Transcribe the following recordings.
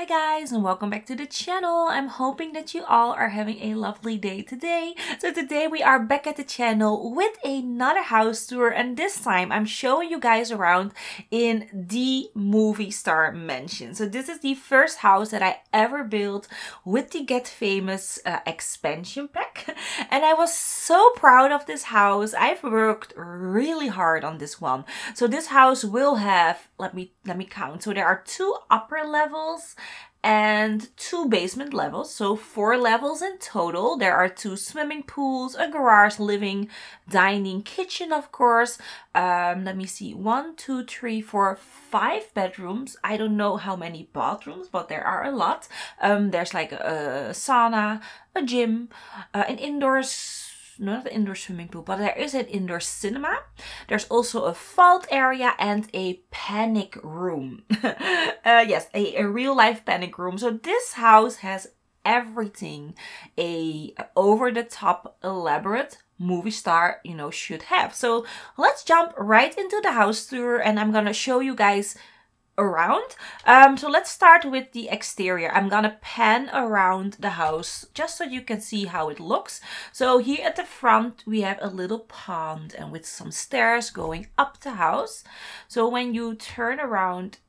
Hi guys, and welcome back to the channel. I'm hoping that you all are having a lovely day today. So today we are back at the channel with another house tour, and this time I'm showing you guys around in the Moviw Star Mansion. So this is the first house that I ever built with the Get Famous expansion pack, and I was so proud of this house. I've worked really hard on this one. So this house will have, let me count. So there are 2 upper levels and 2 basement levels, so 4 levels in total. There are 2 swimming pools, a garage, living, dining, kitchen, of course. Let me see, 1, 2, 3, 4, 5 bedrooms. I don't know how many bathrooms, but there are a lot. There's like a sauna, a gym, an indoors, not an indoor swimming pool, but there is an indoor cinema. There's also a vault area and a panic room. Yes, a real life panic room. So this house has everything a over-the-top elaborate movie star, should have. So let's jump right into the house tour, and I'm gonna show you guys around. So let's start with the exterior. I'm gonna pan around the house just so you can see how it looks. So here at the front we have a little pond and with some stairs going up the house. So when you turn around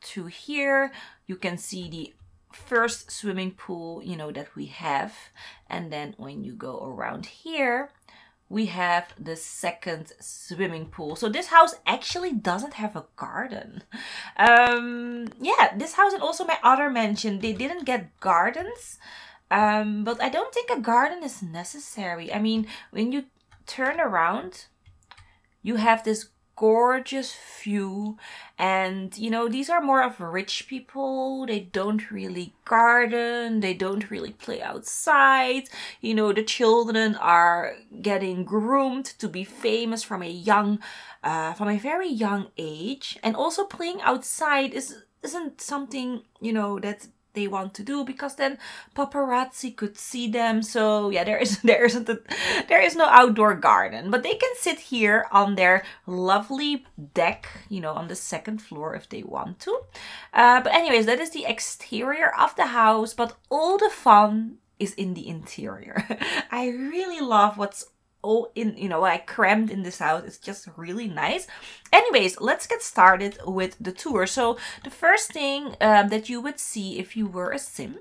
to here, you can see the first swimming pool, that we have. And then when you go around here, we have the second swimming pool. So this house actually doesn't have a garden. Yeah, this house and also my other mansion, they didn't get gardens. But I don't think a garden is necessary. I mean, when you turn around, you have this gorgeous view, and these are more of rich people. They don't really garden, they don't really play outside. The children are getting groomed to be famous from a very young age, and also playing outside isn't something that they want to do, because then paparazzi could see them. So yeah, there is no outdoor garden, but they can sit here on their lovely deck, on the second floor if they want to. But anyways, that is the exterior of the house, but all the fun is in the interior. I really love what's all in, what I crammed in this house. It's just really nice. Anyways, let's get started with the tour. So the first thing that you would see if you were a sim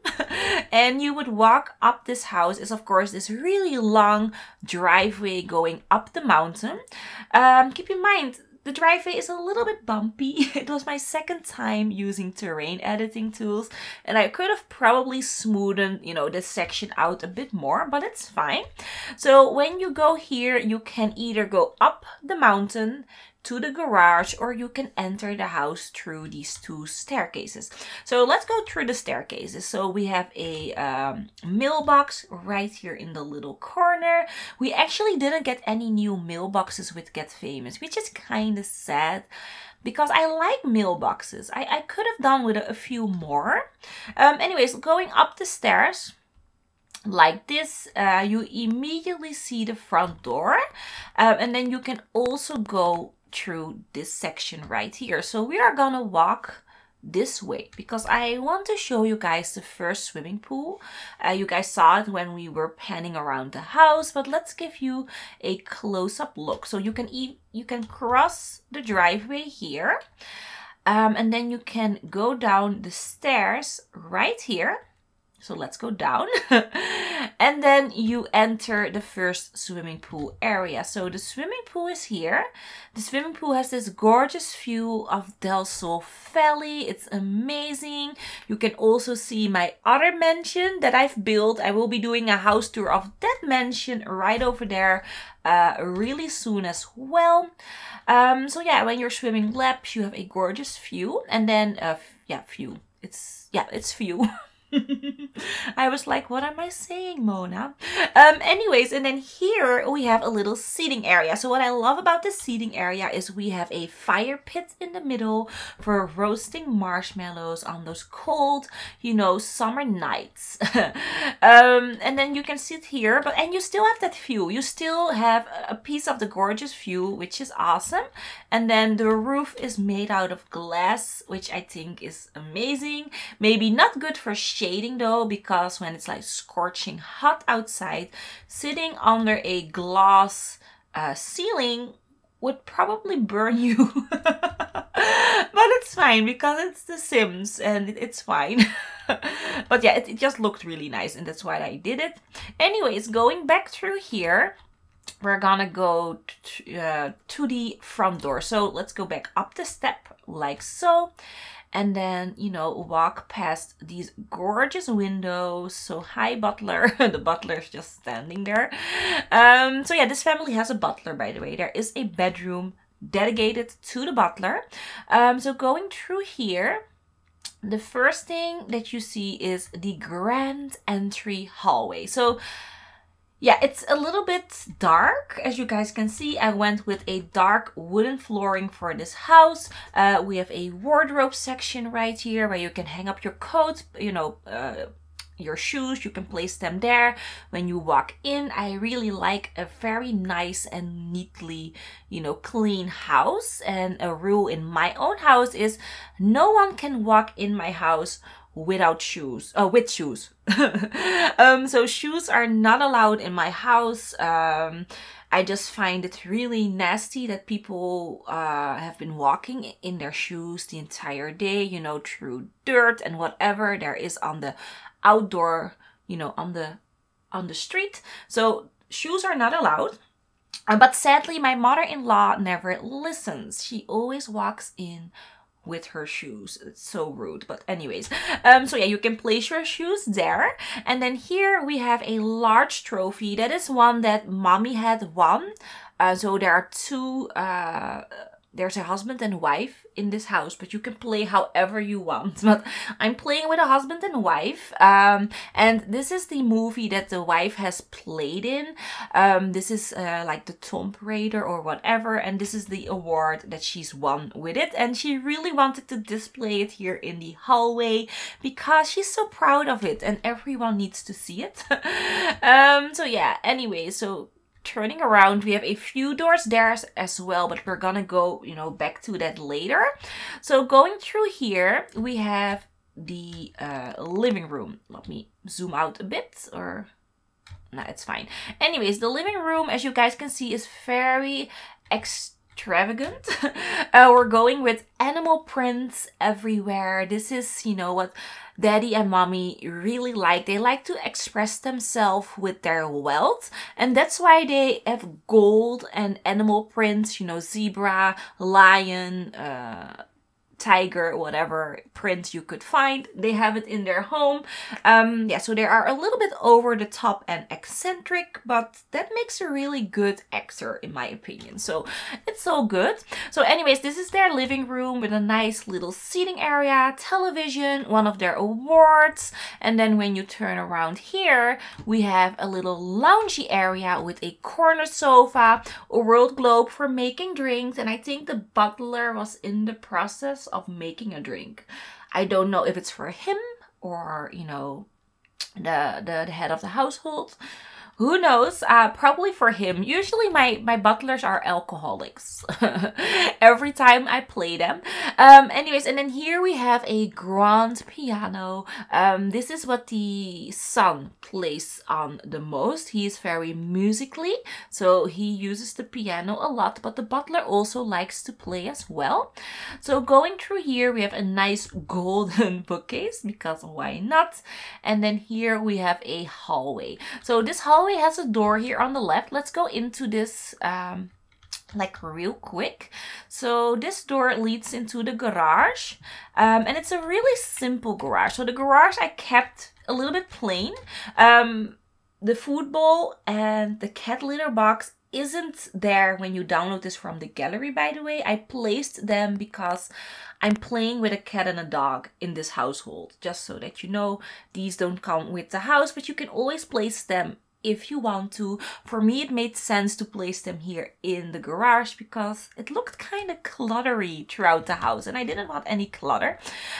and you would walk up this house is, of course, this really long driveway going up the mountain. Keep in mind, the driveway is a little bit bumpy. It was my second time using terrain editing tools, and I could have probably smoothened, this section out a bit more, but it's fine. So when you go here, you can either go up the mountain to the garage, or you can enter the house through these 2 staircases. So let's go through the staircases. So we have a mailbox right here in the little corner. We actually didn't get any new mailboxes with Get Famous, which is kind of sad, because I like mailboxes. I could have done with a few more. Anyways, going up the stairs like this, you immediately see the front door, and then you can also go through this section right here. So we are gonna walk this way because I want to show you guys the first swimming pool. You guys saw it when we were panning around the house, but let's give you a close-up look. So you can cross the driveway here, and then you can go down the stairs right here. So let's go down. And then you enter the first swimming pool area. So the swimming pool is here. The swimming pool has this gorgeous view of Del Sol Valley. It's amazing. You can also see my other mansion that I've built. I will be doing a house tour of that mansion right over there really soon as well. So yeah, when you're swimming laps, you have a gorgeous view. And then, view. It's view. I was like, what am I saying, Mona? Anyways, and then here we have a little seating area. So what I love about the seating area is we have a fire pit in the middle for roasting marshmallows on those cold, you know, summer nights. And then you can sit here, and you still have that view. You still have a piece of the gorgeous view, which is awesome. And then the roof is made out of glass, which I think is amazing. Maybe not good for shading though, because when it's like scorching hot outside, sitting under a glass ceiling would probably burn you. But it's fine because it's The Sims and it's fine. But yeah, it just looked really nice and that's why I did it. Anyways, going back through here, we're gonna go to the front door. So let's go back up the step like so. And then, you know, walk past these gorgeous windows. So hi, butler. The butler is just standing there. So yeah, this family has a butler, by the way. There is a bedroom dedicated to the butler. So going through here, the first thing that you see is the grand entry hallway. So yeah, it's a little bit dark. As you guys can see, I went with a dark wooden flooring for this house. We have a wardrobe section right here where you can hang up your coat, you know, your shoes. You can place them there when you walk in. I really like a very nice and neatly, you know, clean house. And a rule in my own house is no one can walk in my house without shoes, with shoes. So shoes are not allowed in my house. I just find it really nasty that people have been walking in their shoes the entire day, you know, through dirt and whatever there is on the outdoor, you know, on the street. So shoes are not allowed. But sadly, my mother-in-law never listens. She always walks in with her shoes. It's so rude, but anyways, so yeah, you can place your shoes there. And then here we have a large trophy. That is one that mommy had won. So there are two there's a husband and wife in this house, but you can play however you want. But I'm playing with a husband and wife. And this is the movie that the wife has played in. This is like the Tomb Raider or whatever. And this is the award that she's won with it. And she really wanted to display it here in the hallway because she's so proud of it and everyone needs to see it. So yeah, anyway, so turning around, we have a few doors there as well, but we're gonna go, you know, back to that later. So going through here, we have the living room. Let me zoom out a bit, or no, it's fine. Anyways, the living room, as you guys can see, is very extravagant. We're going with animal prints everywhere. This is, you know, what Daddy and Mommy really like. They like to express themselves with their wealth, and that's why they have gold and animal prints, you know, zebra, lion, tiger, whatever print you could find. They have it in their home. Yeah, so they are a little bit over the top and eccentric, but that makes a really good actor in my opinion. So it's so good. So anyways, this is their living room with a nice little seating area, television, one of their awards. And then when you turn around here, we have a little loungy area with a corner sofa, a world globe for making drinks. And I think the butler was in the process of making a drink. I don't know if it's for him or, you know, the head of the household. Who knows? Probably for him. Usually my butlers are alcoholics. Every time I play them. Anyways, and then here we have a grand piano. This is what the son plays on the most. He is very musically, so he uses the piano a lot, but the butler also likes to play as well. So going through here, we have a nice golden bookcase, because why not? And then here we have a hallway. So this hallway has a door here on the left. Let's go into this like real quick. So this door leads into the garage, and it's a really simple garage. So the garage I kept a little bit plain. The food bowl and the cat litter box isn't there when you download this from the gallery, by the way. I placed them because I'm playing with a cat and a dog in this household. Just so that you know, these don't come with the house, but you can always place them if you want to. For me, it made sense to place them here in the garage because it looked kind of cluttery throughout the house and I didn't want any clutter.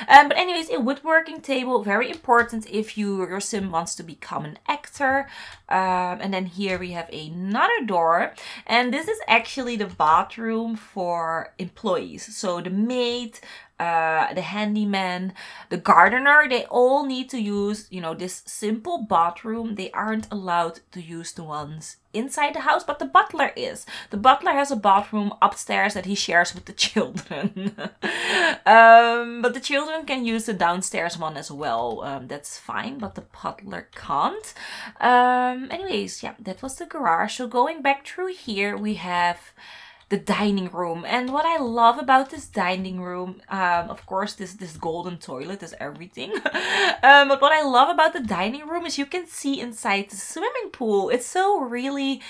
But anyways, a woodworking table, very important if your sim wants to become an actor. And then here we have another door, and this is actually the bathroom for employees. So the maid, the handyman, the gardener, they all need to use, you know, this simple bathroom. They aren't allowed to use the ones inside the house, but the butler is. The butler has a bathroom upstairs that he shares with the children. But the children can use the downstairs one as well. That's fine, but the butler can't. Anyways, yeah, that was the garage. So going back through here, we have the dining room. And what I love about this dining room, of course, this golden toilet is everything. But what I love about the dining room is you can see inside the swimming pool. It's so really,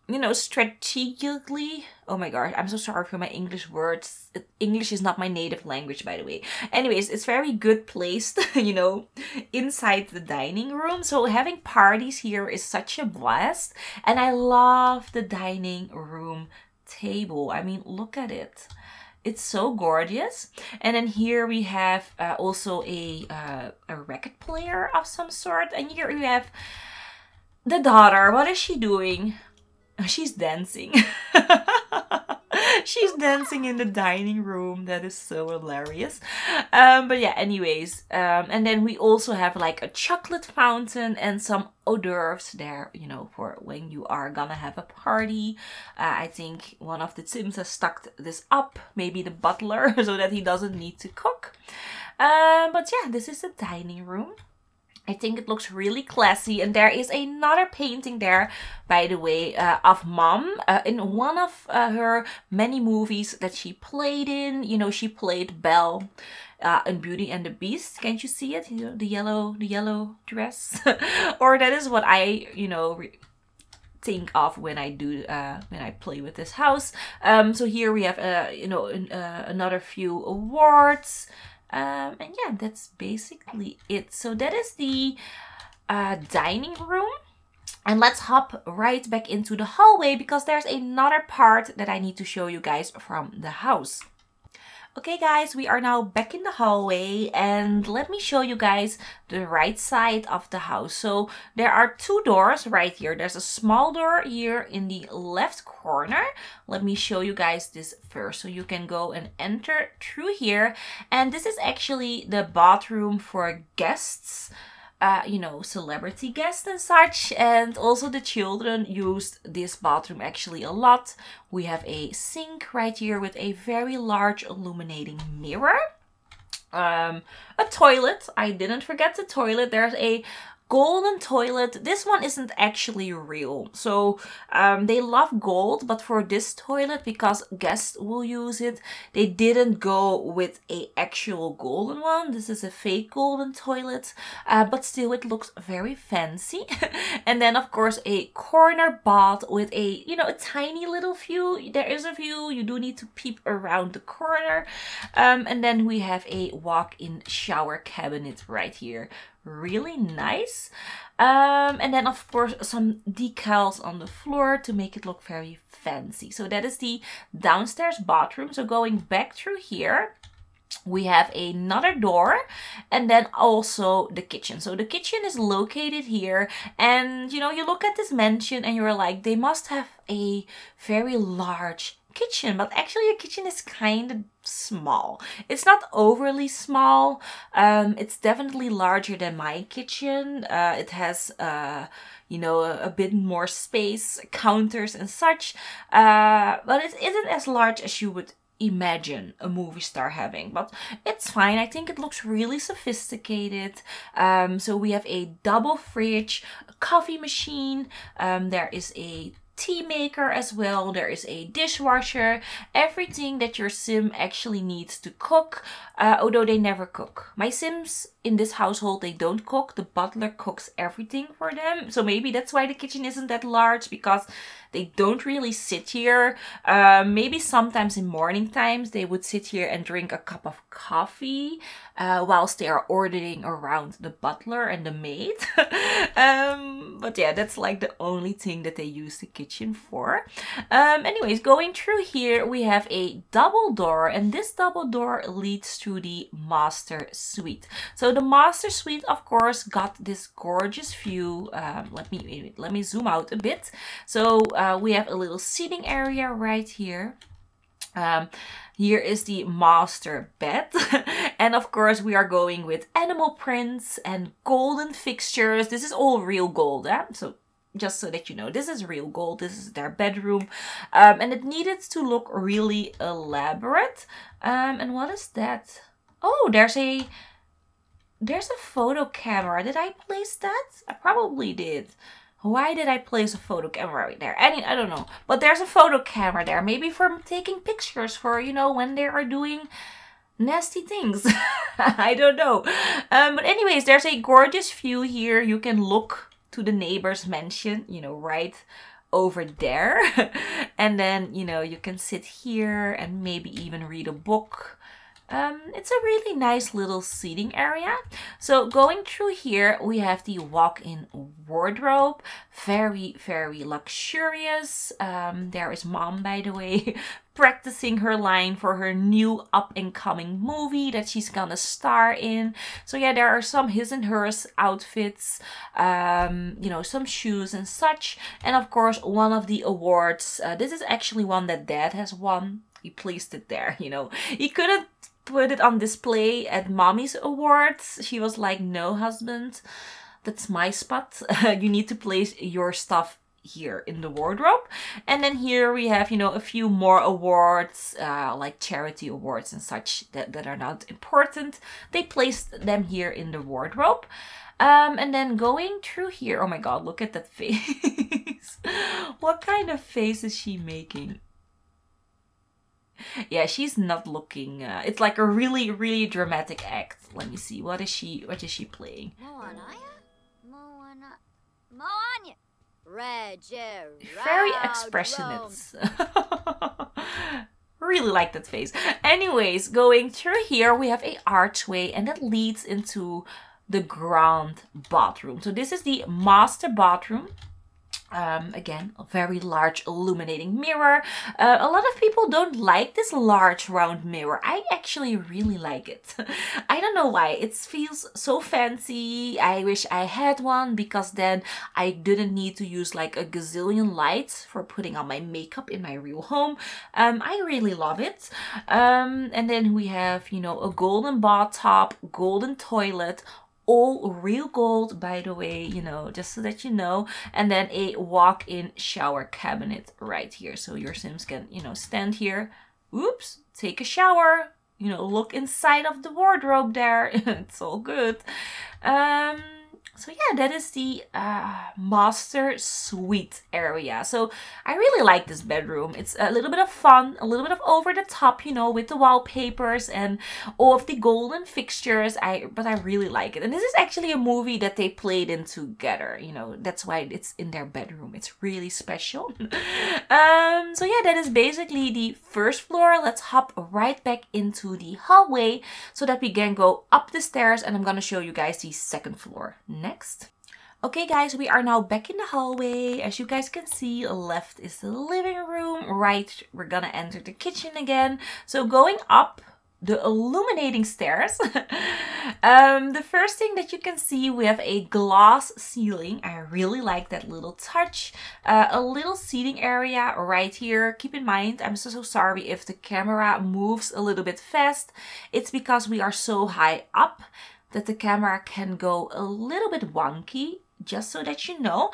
you know, strategically. Oh my god, I'm so sorry for my English words. English is not my native language, by the way. Anyways, it's very good placed, you know, inside the dining room. So having parties here is such a blast. And I love the dining room table. I mean, look at it. It's so gorgeous. And then here we have also a record player of some sort. And here we have the daughter. What is she doing? She's dancing. She's dancing in the dining room. That is so hilarious. But yeah, anyways. And then we also have like a chocolate fountain and some hors d'oeuvres there, you know, for when you are gonna have a party. I think one of the Sims has stuck this up, maybe the butler, so that he doesn't need to cook. But yeah, this is the dining room. I think it looks really classy, and there is another painting there, by the way, of Mom in one of her many movies that she played in. You know, she played Belle in Beauty and the Beast. Can't you see it? You know, the yellow dress, or that is what I, you know, think of when I do when I play with this house. So here we have you know, another few awards. And yeah, that's basically it. So that is the dining room. And let's hop right back into the hallway because there's another part that I need to show you guys from the house. Okay guys, we are now back in the hallway and let me show you guys the right side of the house. So there are two doors right here. There's a small door here in the left corner. Let me show you guys this first. So you can go and enter through here. And this is actually the bathroom for guests. You know, celebrity guests and such, and also the children used this bathroom actually a lot. We have a sink right here with a very large illuminating mirror. A toilet. I didn't forget the toilet. There's a golden toilet. This one isn't actually real. So they love gold, but for this toilet, because guests will use it, they didn't go with a actual golden one. This is a fake golden toilet, but still it looks very fancy. And then of course a corner bath with a, you know, a tiny little view. There is a view. You do need to peep around the corner. And then we have a walk-in shower cabinet right here. Really nice. And then of course some decals on the floor to make it look very fancy. So that is the downstairs bathroom. So going back through here, we have another door and then also the kitchen. So the kitchen is located here, and you know, you look at this mansion and you're like, they must have a very large kitchen, but actually a kitchen is kind of small. It's not overly small. It's definitely larger than my kitchen. It has you know, a bit more space, counters and such, but it isn't as large as you would imagine a movie star having, but it's fine. I think it looks really sophisticated. So we have a double fridge, a coffee machine, there is a tea maker as well, there is a dishwasher, everything that your sim actually needs to cook, although they never cook. My sims in this household, they don't cook. The butler cooks everything for them, so maybe that's why the kitchen isn't that large, because They don't really sit here. Maybe sometimes in morning times they would sit here and drink a cup of coffee whilst they are ordering around the butler and the maid. But yeah, that's like the only thing that they use the kitchen for. Anyways, going through here, we have a double door, and this double door leads to the master suite. So the master suite, of course, got this gorgeous view. Let me zoom out a bit. So we have a little seating area right here. Here is the master bed. And of course we are going with animal prints and golden fixtures. This is all real gold, so just so that you know, this is real gold. This is their bedroom. And it needed to look really elaborate. And what is that? Oh, there's a photo camera. Did I place that? I probably did. Why did I place a photo camera right there? I don't know. But there's a photo camera there. Maybe for taking pictures for, you know, when they are doing nasty things. I don't know. But anyways, there's a gorgeous view here. You can look to the neighbor's mansion, you know, right over there. And then, you know, you can sit here and maybe even read a book. It's a really nice little seating area. So going through here, we have the walk-in wardrobe. Very, very luxurious. There is mom, by the way, practicing her line for her new up-and-coming movie that she's gonna star in. So yeah, there are some his and hers outfits, you know, some shoes and such. And of course, one of the awards. This is actually one that Dad has won. He placed it there, you know. He couldn't put it on display at Mommy's awards. She was like, no, husband, that's my spot. You need to place your stuff here in the wardrobe. And then here we have, you know, a few more awards, like charity awards and such that are not important. They placed them here in the wardrobe. And then going through here, oh my god, look at that face. What kind of face is she making? Yeah, she's not looking. It's like a really, really dramatic act. Let me see. What is she playing? Very expressionist. Really like that face. Anyways, going through here, we have a archway, and that leads into the grand bathroom. So this is the master bathroom. Again, a very large illuminating mirror. A lot of people don't like this large round mirror. I actually really like it. I don't know why. It feels so fancy. I wish I had one because then I didn't need to use like a gazillion lights for putting on my makeup in my real home. I really love it. And then we have, you know, a golden bathtub, golden toilet, all real gold, by the way, you know, just so that you know. And then a walk-in shower cabinet right here. So your Sims can, you know, stand here, oops, take a shower, you know, look inside of the wardrobe there. It's all good. So yeah, that is the master suite area. So I really like this bedroom. It's a little bit of fun, a little bit of over the top, you know, with the wallpapers and all of the golden fixtures. But I really like it. And this is actually a movie that they played in together. You know, that's why it's in their bedroom. It's really special. So yeah, that is basically the first floor. Let's hop right back into the hallway so that we can go up the stairs, and I'm gonna show you guys the second floor next. Okay guys, we are now back in the hallway. As you guys can see, left is the living room, right we're gonna enter the kitchen again. So going up the illuminating stairs, the first thing that you can see, we have a glass ceiling. I really like that little touch. A little seating area right here. Keep in mind, I'm so sorry if the camera moves a little bit fast. It's because we are so high up that the camera can go a little bit wonky, just so that you know.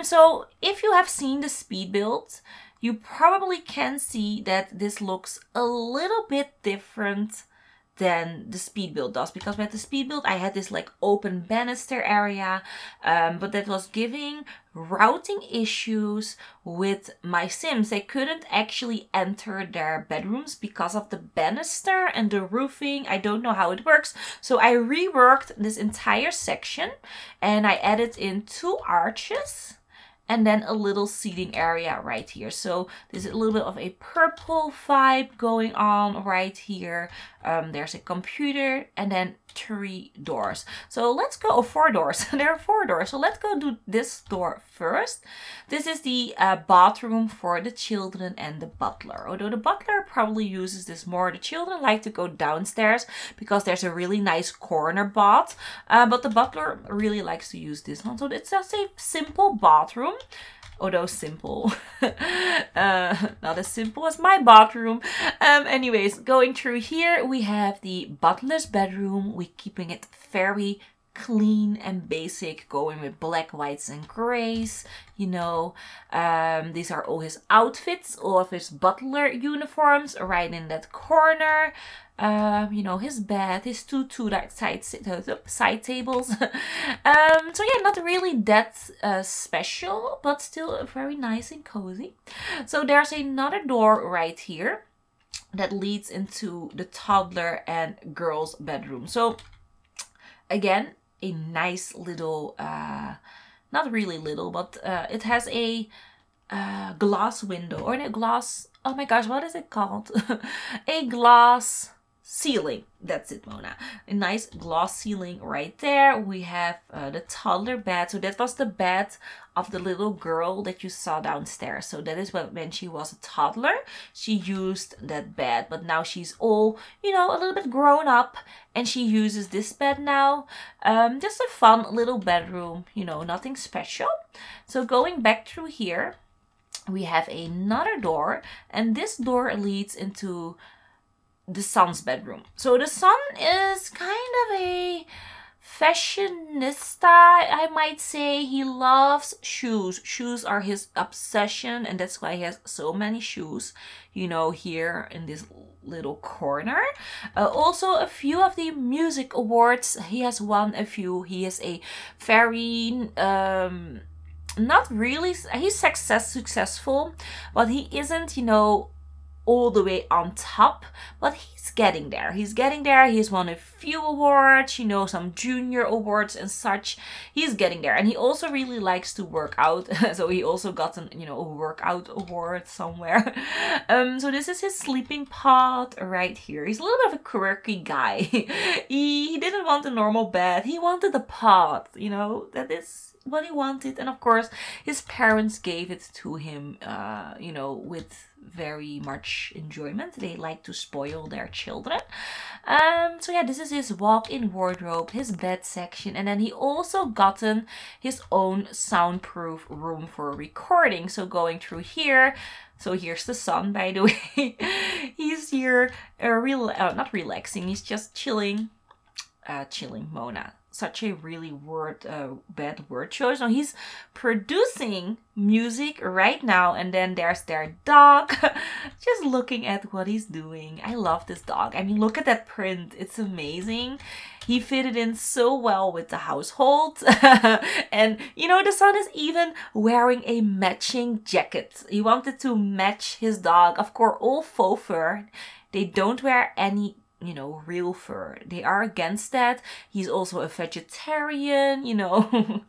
So if you have seen the speed build, you probably can see that this looks a little bit different than the speed build does, because with the speed build I had this like open banister area, but that was giving routing issues with my Sims. They couldn't actually enter their bedrooms because of the banister and the roofing. I don't know how it works, so I reworked this entire section and I added in 2 arches. and then a little seating area right here. So there's a little bit of a purple vibe going on right here. There's a computer, and then 3 doors. So let's go, oh, 4 doors. There are 4 doors. So let's go do this door first. This is the bathroom for the children and the butler. Although the butler probably uses this more. The children like to go downstairs because there's a really nice corner bath. But the butler really likes to use this one. So it's just a simple bathroom. Although simple, not as simple as my bathroom. Anyways, going through here, we have the butler's bedroom. We're keeping it very clean and basic, going with black, whites, and grays. You know, these are all his outfits, all of his butler uniforms right in that corner. You know, his bed, his two side tables. So yeah, not really that special, but still very nice and cozy. So there's another door right here that leads into the toddler and girl's bedroom. So again, a nice little, not really little, but it has a glass window, or a glass, oh my gosh, what is it called? A glass ceiling. That's it, Mona. A nice glass ceiling right there. We have the toddler bed. So that was the bed of the little girl that you saw downstairs. So that is when she was a toddler, she used that bed. But now she's all, you know, a little bit grown up, and she uses this bed now. Just a fun little bedroom, you know, nothing special. So going back through here, we have another door, and this door leads into the son's bedroom. So the son is kind of a fashionista, I might say. He loves shoes. Shoes are his obsession, and that's why he has so many shoes, you know, here in this little corner. Also a few of the music awards. He has won a few. He is a very not really, he's successful, but he isn't, you know, all the way on top, but he's getting there. He's getting there. He's won a few awards, you know, some junior awards and such. He's getting there. And he also really likes to work out. So he also got an, you know, a workout award somewhere. So this is his sleeping pod right here. He's a little bit of a quirky guy. He didn't want a normal bed. He wanted a pod, you know, that is what he wanted. And of course, his parents gave it to him, you know, with very much enjoyment. They like to spoil their children. So yeah, this is his walk-in wardrobe, his bed section, and then he also gotten his own soundproof room for recording. So going through here, so here's the son, by the way. He's here not relaxing, he's just chilling. Chilling, Mona. Such a really bad word choice. So he's producing music right now, and then there's their dog just looking at what he's doing. I love this dog. I mean, look at that print. It's amazing. He fitted in so well with the household. And you know, the son is even wearing a matching jacket. He wanted to match his dog. Of course, all faux fur. They don't wear any, you know, real fur. They are against that. He's also a vegetarian, you know,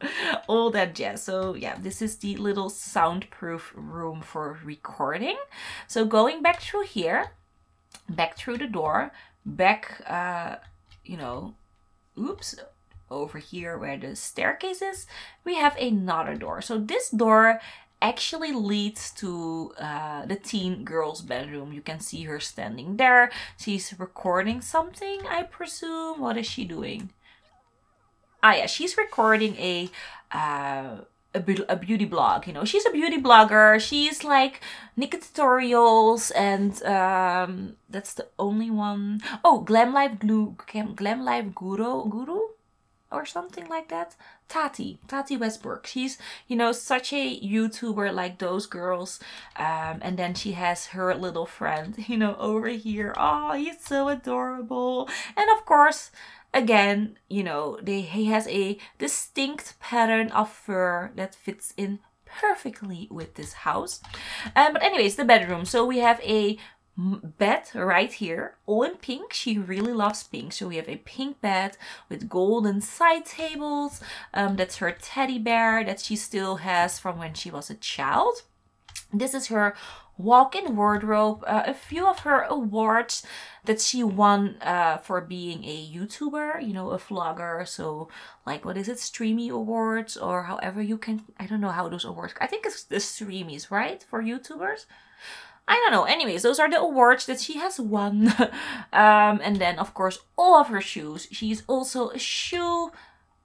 all that jazz. So yeah, this is the little soundproof room for recording. So going back through here, back through the door, back, you know, oops, over here where the staircase is, we have another door. So this door actually leads to the teen girl's bedroom. You can see her standing there. She's recording something, I presume. What is she doing? Ah yeah, she's recording a beauty blog. You know, she's a beauty blogger. She's like naked tutorials, and that's the only one. Oh, Glam Life Guru or something like that. Tati Westbrook. She's, you know, such a YouTuber like those girls. And then she has her little friend, you know, over here. Oh, he's so adorable. And of course, again, you know, he has a distinct pattern of fur that fits in perfectly with this house. But anyways, the bedroom. So we have a bed right here, all in pink. She really loves pink. So we have a pink bed with golden side tables. That's her teddy bear that she still has from when she was a child. This is her walk-in wardrobe, a few of her awards that she won for being a YouTuber, you know, a vlogger. So like, what is it, Streamy Awards, or however you can, I don't know how those awards, I think it's the Streamies, right, for YouTubers? I don't know. Anyways, those are the awards that she has won. And then, of course, all of her shoes. She's also a shoe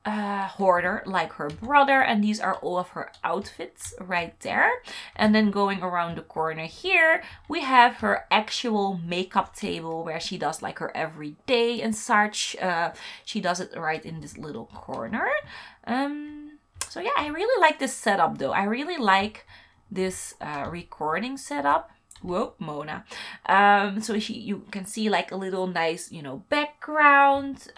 hoarder like her brother, and these are all of her outfits right there. And then going around the corner here, we have her actual makeup table where she does like her everyday and such. She does it right in this little corner. So yeah, I really like this setup though. I really like this recording setup. Whoa, Mona. So you can see like a little nice, you know, background.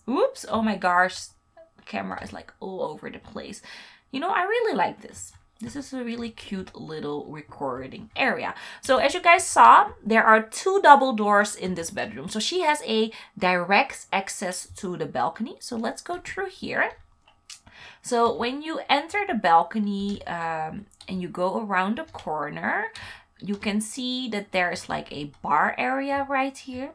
Oops, oh my gosh, the camera is like all over the place. You know, I really like this. This is a really cute little recording area. So as you guys saw, there are 2 double doors in this bedroom. So she has a direct access to the balcony. So let's go through here. So when you enter the balcony and you go around the corner, you can see that there is like a bar area right here.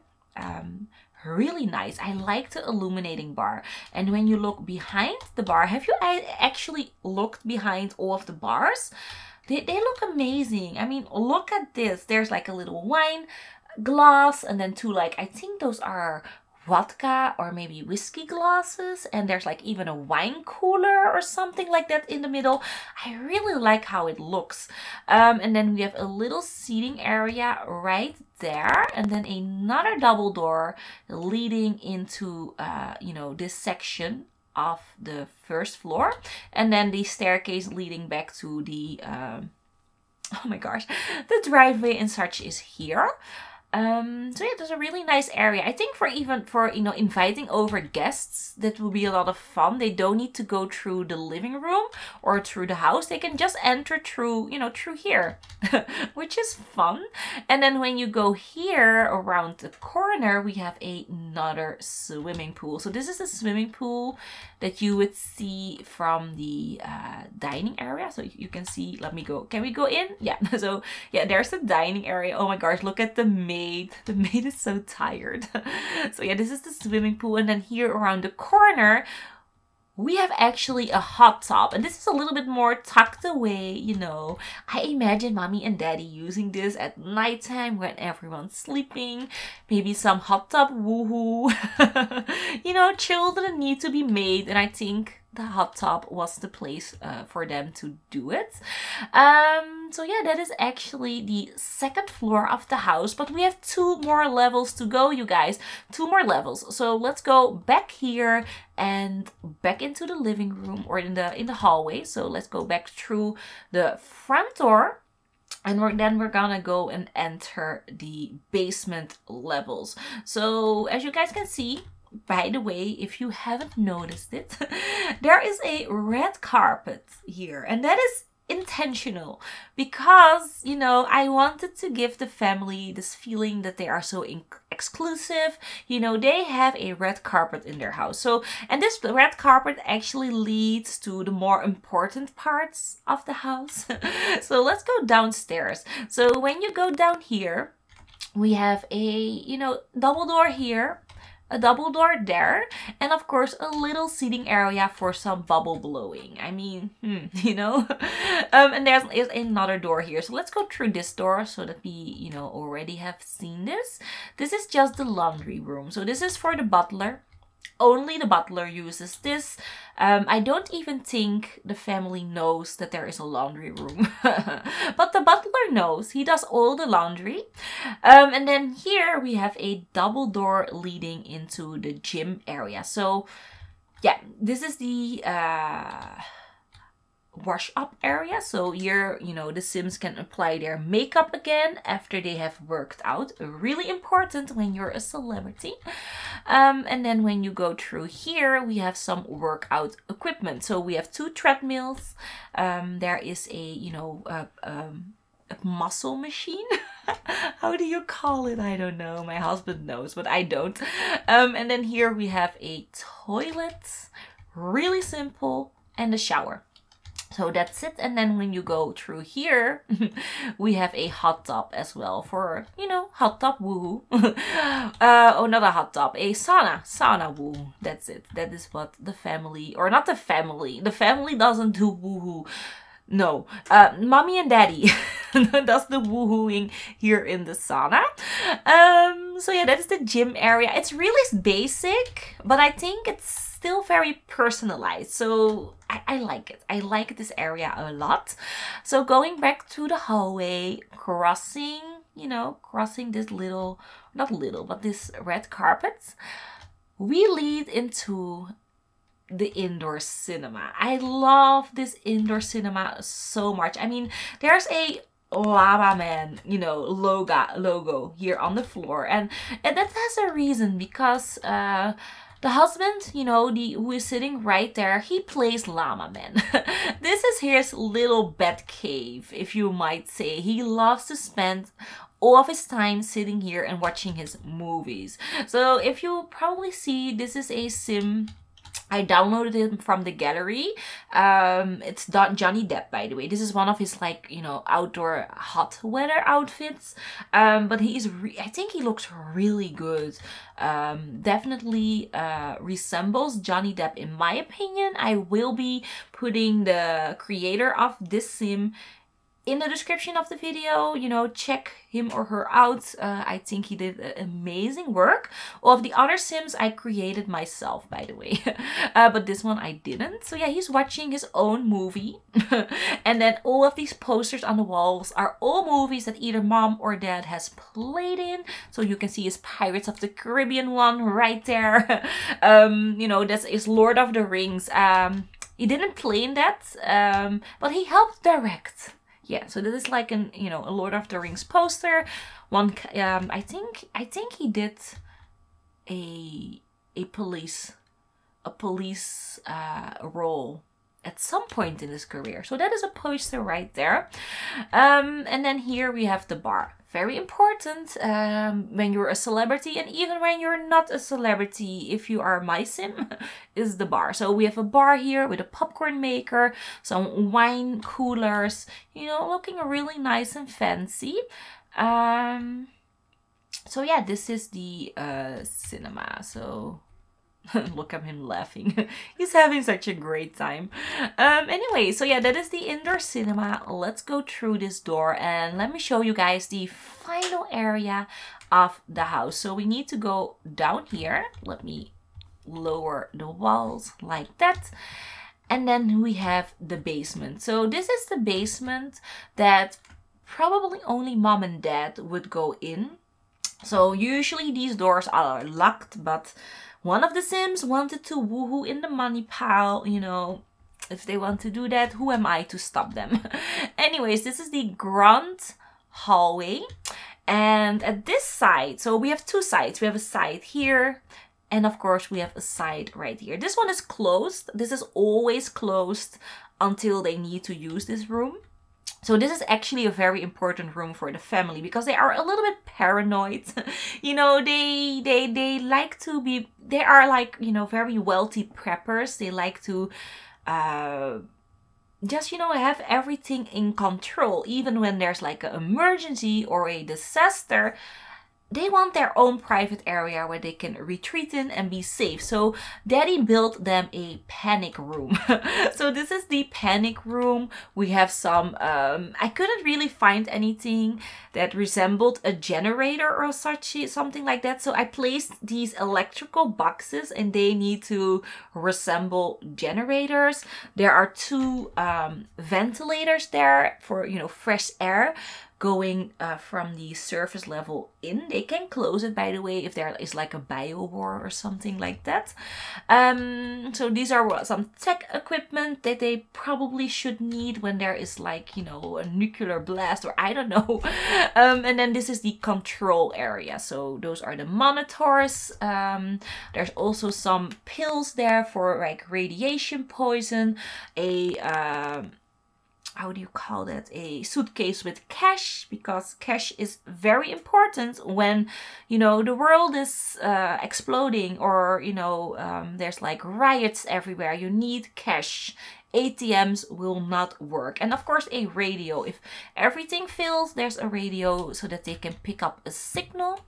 Really nice. I like the illuminating bar. And when you look behind the bar, have you actually looked behind all of the bars? They look amazing. I mean, look at this. There's like a little wine glass, and then 2 like, I think those are vodka or maybe whiskey glasses, and there's like even a wine cooler or something like that in the middle. I really like how it looks. And then we have a little seating area right there, and then another double door leading into you know, this section of the first floor, and then the staircase leading back to the oh my gosh, the driveway and such is here. So yeah, there's a really nice area. I think for you know, inviting over guests, that will be a lot of fun. They don't need to go through the living room or through the house. They can just enter through, you know, through here, which is fun. And then when you go here around the corner, we have another swimming pool. So this is a swimming pool that you would see from the dining area. So you can see, let me go. Can we go in? Yeah. So yeah, there's the dining area. Oh my gosh, look at the maid. The maid is so tired. So yeah, this is the swimming pool. And then here around the corner, we have actually a hot tub. And this is a little bit more tucked away, you know. I imagine mommy and daddy using this at nighttime when everyone's sleeping. Maybe some hot tub woohoo. You know, children need to be made. And I think the hot tub was the place for them to do it. So yeah, that is actually the second floor of the house, but we have 2 more levels to go, you guys. 2 more levels. So let's go back here and back into the living room, or in the hallway. So let's go back through the front door. And then we're gonna go and enter the basement levels. So as you guys can see, by the way, if you haven't noticed it, there is a red carpet here, and that is intentional because, you know, I wanted to give the family this feeling that they are so exclusive. You know, they have a red carpet in their house. So, and this red carpet actually leads to the more important parts of the house. So let's go downstairs. So when you go down here, we have a, you know, double door here, a double door there, and of course a little seating area for some bubble blowing. I mean, you know. And there's another door here. So let's go through this door so that we, you know, already have seen this. This is just the laundry room. So this is for the butler. Only the butler uses this. I don't even think the family knows that there is a laundry room. But the butler knows. He does all the laundry. And then here we have a double door leading into the gym area. So yeah, this is the wash up area. So here, you know, the Sims can apply their makeup again after they have worked out. Really important when you're a celebrity. And then when you go through here, we have some workout equipment. So we have 2 treadmills. There is a, you know, muscle machine. How do you call it? I don't know. My husband knows, but I don't. And then here we have a toilet, really simple, and a shower. So that's it. And then when you go through here, we have a hot tub as well for, you know, hot tub woohoo. Oh, not a hot tub, a sauna woo. That's it. That is what the family, or not the family doesn't do woohoo. No, mommy and daddy does the woohooing here in the sauna. So yeah, that is the gym area. It's really basic, but I think it's still very personalized. So I like it. I like this area a lot. So going back to the hallway, crossing this little, not little, but this red carpet, we lead into the indoor cinema. I love this indoor cinema so much. I mean, there's a Llama Man, you know, logo here on the floor, and that has a reason, because the husband, you know, who is sitting right there, he plays Llama Man. This is his little bed cave, if you might say. He loves to spend all of his time sitting here and watching his movies. So if you probably see, this is a sim. I downloaded it from the gallery. It's Johnny Depp, by the way. This is one of his, like, you know, outdoor hot weather outfits. But I think he looks really good. Definitely resembles Johnny Depp in my opinion. I will be putting the creator of this sim in the description of the video. You know, check him or her out. I think he did amazing work. All of the other sims I created myself, by the way. But this one I didn't. So yeah, he's watching his own movie. And then all of these posters on the walls are all movies that either mom or dad has played in. So you can see his Pirates of the Caribbean one right there. You know, that's his Lord of the Rings. He didn't play in that, but he helped direct. Yeah, so this is like a Lord of the Rings poster. One, I think he did a police role at some point in his career. So that is a poster right there. And then here we have the bar. Very important when you're a celebrity, and even when you're not a celebrity, if you are my sim, is the bar. So we have a bar here with a popcorn maker, some wine coolers, you know, looking really nice and fancy. So yeah, this is the cinema. So look at him laughing. He's having such a great time. Anyway, so yeah, that is the indoor cinema. Let's go through this door and let me show you guys the final area of the house. So we need to go down here. Let me lower the walls like that. And then we have the basement. So this is the basement that probably only mom and dad would go in. So usually these doors are locked, but one of the sims wanted to woohoo in the money pile, you know. If they want to do that, who am I to stop them? Anyways, this is the grand hallway. And at this side, so we have two sides. We have a side here, and of course we have a side right here. This one is closed. This is always closed until they need to use this room. So this is actually a very important room for the family, because they are a little bit paranoid. You know, they like to be, they are like, you know, very wealthy preppers. They like to just, you know, have everything in control. Even when there's like an emergency or a disaster, they want their own private area where they can retreat in and be safe. So daddy built them a panic room. So this is the panic room. We have some, I couldn't really find anything that resembled a generator or something like that. So I placed these electrical boxes, and they need to resemble generators. There are two ventilators there for, you know, fresh air going from the surface level in. They can close it, by the way, if there is like a bio war or something like that. So these are some tech equipment that they probably should need when there is like, you know, a nuclear blast, or I don't know. And then this is the control area. So those are the monitors. There's also some pills there for like radiation poison, how do you call that, a suitcase with cash, because cash is very important when, you know, the world is exploding, or, you know, there's like riots everywhere. You need cash. ATMs will not work. And of course a radio. If everything fails, there's a radio so that they can pick up a signal.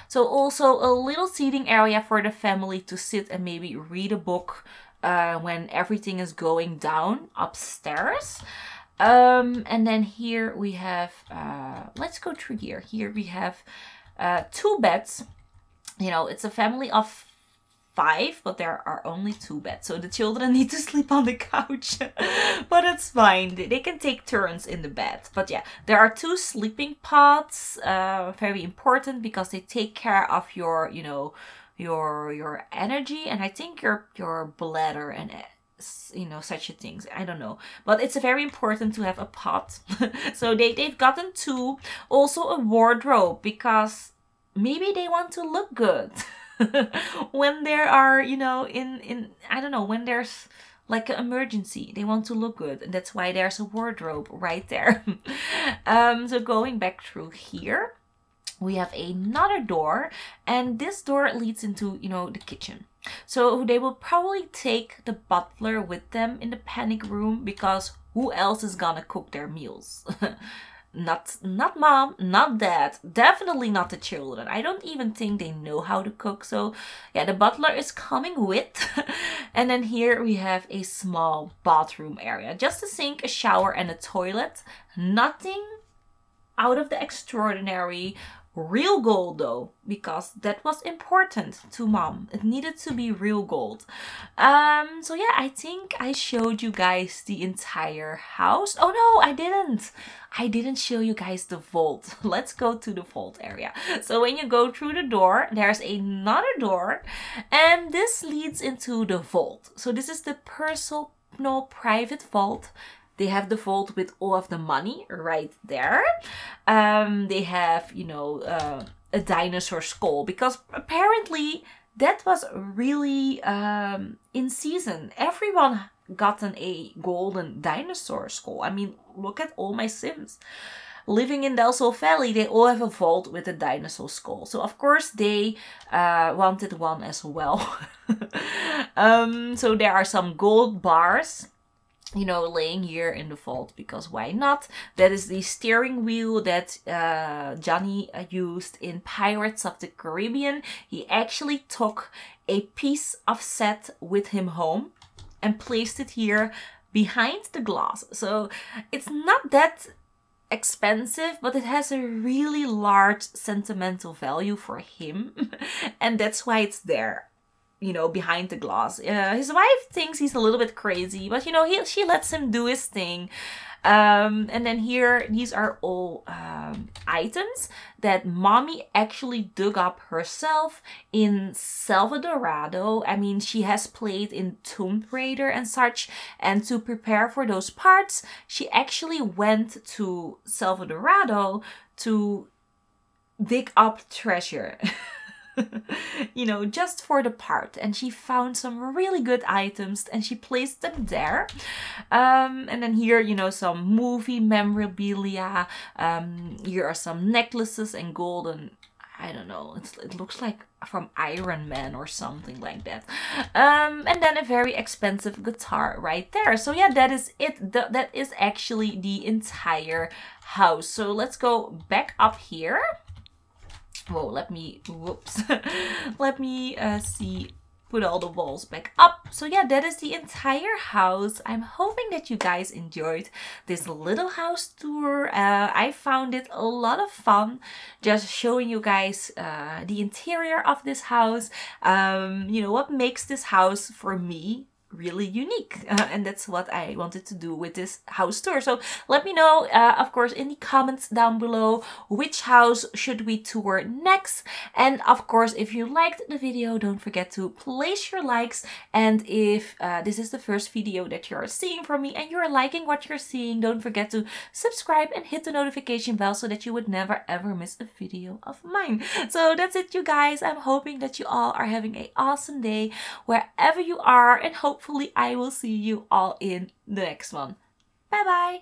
So also a little seating area for the family to sit and maybe read a book when everything is going down upstairs. And then here we have, let's go through here. Here we have 2 beds. You know, it's a family of 5, but there are only 2 beds. So the children need to sleep on the couch. But it's fine. They can take turns in the bed. But yeah, there are 2 sleeping pods. Very important because they take care of your, you know, your energy, and I think your bladder and, you know, such a things. I don't know, but it's very important to have a pot. So they've gotten 2. Also a wardrobe, because maybe they want to look good when there are, you know, in I don't know, when there's like an emergency, they want to look good, and that's why there's a wardrobe right there. So going back through here, we have another door, and this door leads into, you know, the kitchen. So they will probably take the butler with them in the panic room, because who else is gonna cook their meals? Not mom, not dad, definitely not the children. I don't even think they know how to cook. So yeah, the butler is coming with. And then here we have a small bathroom area. Just a sink, a shower, and a toilet. Nothing out of the extraordinary. Real gold though, because that was important to mom. It needed to be real gold. So yeah, I think I showed you guys the entire house. Oh no, I didn't. I didn't show you guys the vault. Let's go to the vault area. So when you go through the door, there's another door, and this leads into the vault. So this is the personal private vault. They have the vault with all of the money right there. They have, you know, a dinosaur skull, because apparently that was really in season. Everyone gotten a golden dinosaur skull. I mean, look at all my Sims. Living in Del Sol Valley, they all have a vault with a dinosaur skull. So of course they wanted one as well. So there are some gold bars, you know, laying here in the vault, because why not? That is the steering wheel that Johnny used in Pirates of the Caribbean. He actually took a piece of set with him home and placed it here behind the glass. So it's not that expensive, but it has a really large sentimental value for him. And that's why it's there, you know, behind the glass. His wife thinks he's a little bit crazy, but you know, she lets him do his thing. And then here, these are all items that mommy actually dug up herself in Salvadorado. I mean, she has played in Tomb Raider and such, and to prepare for those parts, she actually went to Salvadorado to dig up treasure. You know, just for the part, and she found some really good items and she placed them there. And then here, you know, some movie memorabilia. Here are some necklaces and golden, I don't know, it looks like from Iron Man or something like that. And then a very expensive guitar right there. So yeah, that is it. That is actually the entire house. So let's go back up here. Whoa, let me, whoops, let me see, put all the walls back up. So yeah, that is the entire house. I'm hoping that you guys enjoyed this little house tour. I found it a lot of fun, just showing you guys the interior of this house. You know, what makes this house for me really unique, and that's what I wanted to do with this house tour. So let me know, of course, in the comments down below, which house should we tour next. And of course, if you liked the video, don't forget to place your likes. And if this is the first video that you're seeing from me and you're liking what you're seeing, don't forget to subscribe and hit the notification bell so that you would never ever miss a video of mine. So that's it, you guys. I'm hoping that you all are having an awesome day wherever you are, and hopefully I will see you all in the next one. Bye bye!